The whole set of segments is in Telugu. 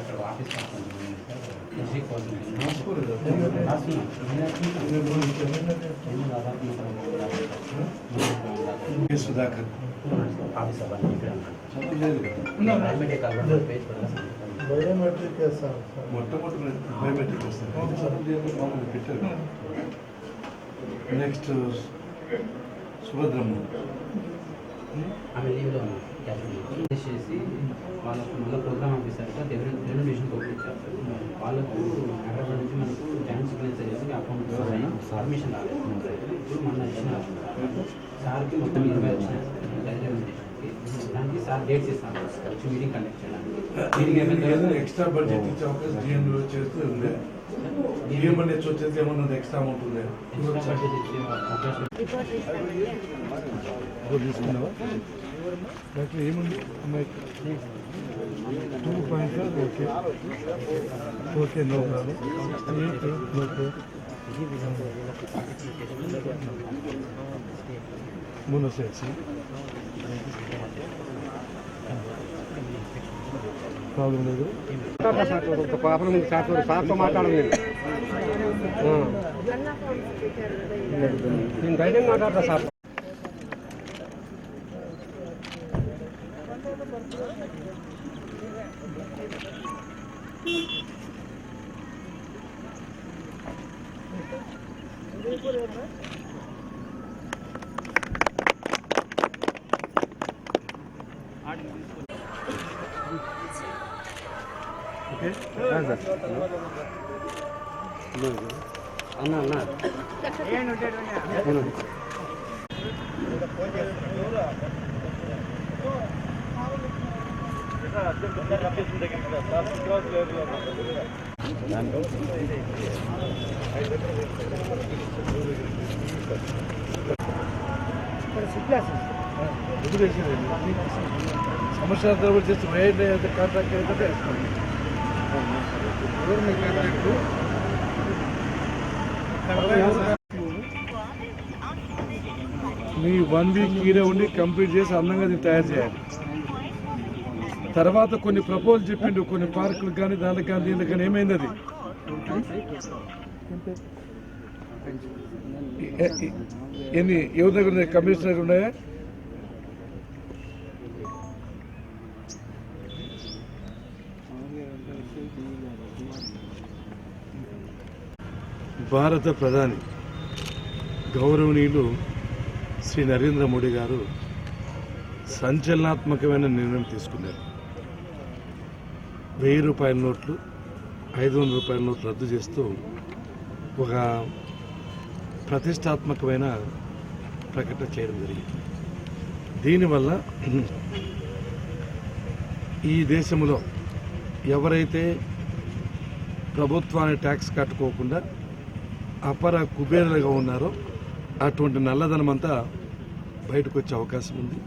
అక్కడ ఆఫీస్ సుధాకర్ ఆఫీస్ బయోమెట్రిక్ వేస్తాను మొట్టమొదటి బయోమెట్రిక్ వస్తాను పెట్టారు. నెక్స్ట్ సుభద్రమ్మ ఆమె లీవ్లో చేసి వాళ్ళకు మన ప్రోగ్రామ్ ఆఫీసర్గా రెన్యుమినేషన్ పంపించారు. వాళ్ళకు హైదరాబాద్ నుంచి మనకు జాయింట్ సిగ్నేచర్ చేసి అకౌంట్ పర్మిషన్ రాలేదు. ఇప్పుడు మన ఇచ్చిన సార్కి మొత్తం 20 వచ్చినాయి రెన్యుమినేషన్కి. దానికి సార్ డేట్స్ ఇస్తాను వచ్చి మీటింగ్ కండక్ట్ చేయడానికి. ఎక్స్ట్రా బడ్జెట్ ఇచ్చే అవకాశం డిఎంలో చేస్తూ ఉండే డిఎం అనేది వచ్చేసి ఏమన్నా ఎక్స్ట్రా అమౌంట్ ఉండే తీసుకున్నావా? దాంట్లో ఏముంది అమ్మాయికి 2.5 okay okay no problem okay మూడు సెట్స్ ప్రాబ్లం లేదు. పాపం సార్తో మాట్లాడలేదు నేను ధైర్యం మాట్లాడతా సార్. ఓకే అన్న అన్న సంవత్సరాల తరబడి చేసి వేరే కాంట్రాక్ట్ అయితే మీ 1 వీక్ ఈడే ఉండి కంప్లీట్ చేసి అందంగా దీన్ని తయారు చేయాలి. తర్వాత కొన్ని ప్రపోజల్ చెప్పిండు, కొన్ని పార్కులకు కానీ దానికి కానీ దీనికి కానీ ఏమైంది? అది ఎన్ని ఎవరి దగ్గర ఉన్నాయి? కమిషనర్ ఉన్నాయా? భారత ప్రధాని గౌరవనీయులు శ్రీ నరేంద్ర మోడీ గారు సంచలనాత్మకమైన నిర్ణయం తీసుకున్నారు. 1000 రూపాయల నోట్లు 500 రూపాయల నోట్లు రద్దు చేస్తూ ఒక ప్రతిష్టాత్మకమైన ప్రకటన చేయడం జరిగింది. దీనివల్ల ఈ దేశంలో ఎవరైతే ప్రభుత్వాన్ని ట్యాక్స్ కట్టుకోకుండా అపర కుబేరులుగా ఉన్నారో అటువంటి నల్లధనం అంతా బయటకు వచ్చే అవకాశం ఉంది.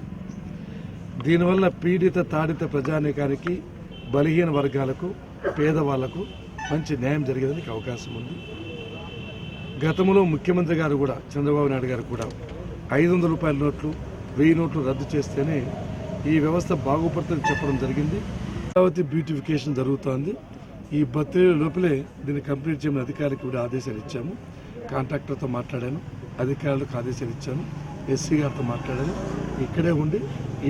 దీనివల్ల పీడిత తాడిత ప్రజానీకానికి, బలహీన వర్గాలకు, పేదవాళ్లకు మంచి న్యాయం జరిగేదానికి అవకాశం ఉంది. గతంలో ముఖ్యమంత్రి గారు కూడా, చంద్రబాబు నాయుడు గారు కూడా 500 రూపాయల నోట్లు 1000 నోట్లు రద్దు చేస్తేనే ఈ వ్యవస్థ బాగుపడుతుందని చెప్పడం జరిగింది. అమరావతి బ్యూటిఫికేషన్ జరుగుతోంది. ఈ బర్త్డే లోపలే దీన్ని కంప్లీట్ చేయమని అధికారులకు కూడా ఆదేశాలు ఇచ్చాము. కాంట్రాక్టర్తో మాట్లాడాను, అధికారులకు ఆదేశాలు ఇచ్చాను, ఎస్సీ గారితో మాట్లాడాను. ఇక్కడే ఉండి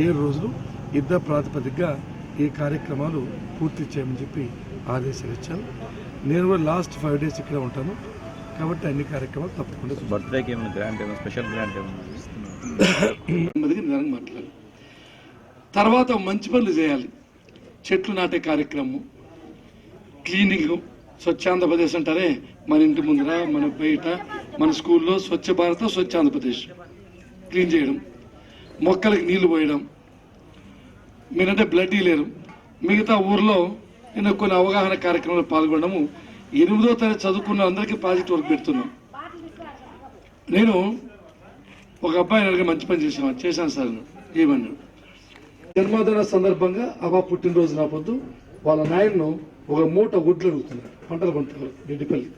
7 రోజులు యుద్ధ ప్రాతిపదికగా ఈ కార్యక్రమాలు పూర్తి చేయమని చెప్పి ఆదేశాలు ఇచ్చాను. నేను కూడా లాస్ట్ 5 డేస్ ఇక్కడే ఉంటాను కాబట్టి అన్ని కార్యక్రమాలు తప్పకుండా బర్త్డేకి ఏమైనా గ్రాంట్ ఏమైనా స్పెషల్ గ్రాంట్ ఏమైనా మాట్లాడాలి. తర్వాత మంచి పనులు చేయాలి. చెట్లు నాటే కార్యక్రమం, క్లీనింగ్, స్వచ్ఛాంధ్రప్రదేశ్ అంటారే, మన ఇంటి ముందర, మన బయట, మన స్కూల్లో స్వచ్ఛ భారత్ స్వచ్ఛ ఆంధ్రప్రదేశ్ క్లీన్ చేయడం, మొక్కలకి నీళ్లు పోయడం, మీరంటే బ్లడ్ లేరు. మిగతా ఊర్లో నేను కొన్ని అవగాహన కార్యక్రమాలు పాల్గొనడము. 8వ తరగతి చదువుకున్న అందరికీ ప్రాజెక్ట్ వర్క్ పెడుతున్నాం. నేను ఒక అబ్బాయిని అడిగి మంచి పని చేశాను సార్ ఏమన్నాడు. జన్మదిన సందర్భంగా అబ్బా పుట్టినరోజు నా పొద్దు వాళ్ళ నాయన్ను ఒక మూట ఒడ్లు అడుగుతున్నారు, పంటలు పంటలు రెడ్డిపల్లి.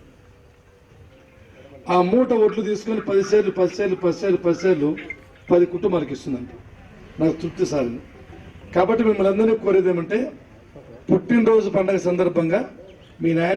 ఆ మూట ఒడ్లు తీసుకొని 10 సేర్లు 10 కుటుంబాలకు ఇస్తుందండి. నాకు తృప్తి సారింది. కాబట్టి మిమ్మల్ని అందరినీ కోరేది ఏమంటే పుట్టినరోజు పండుగ సందర్భంగా మీ నాయన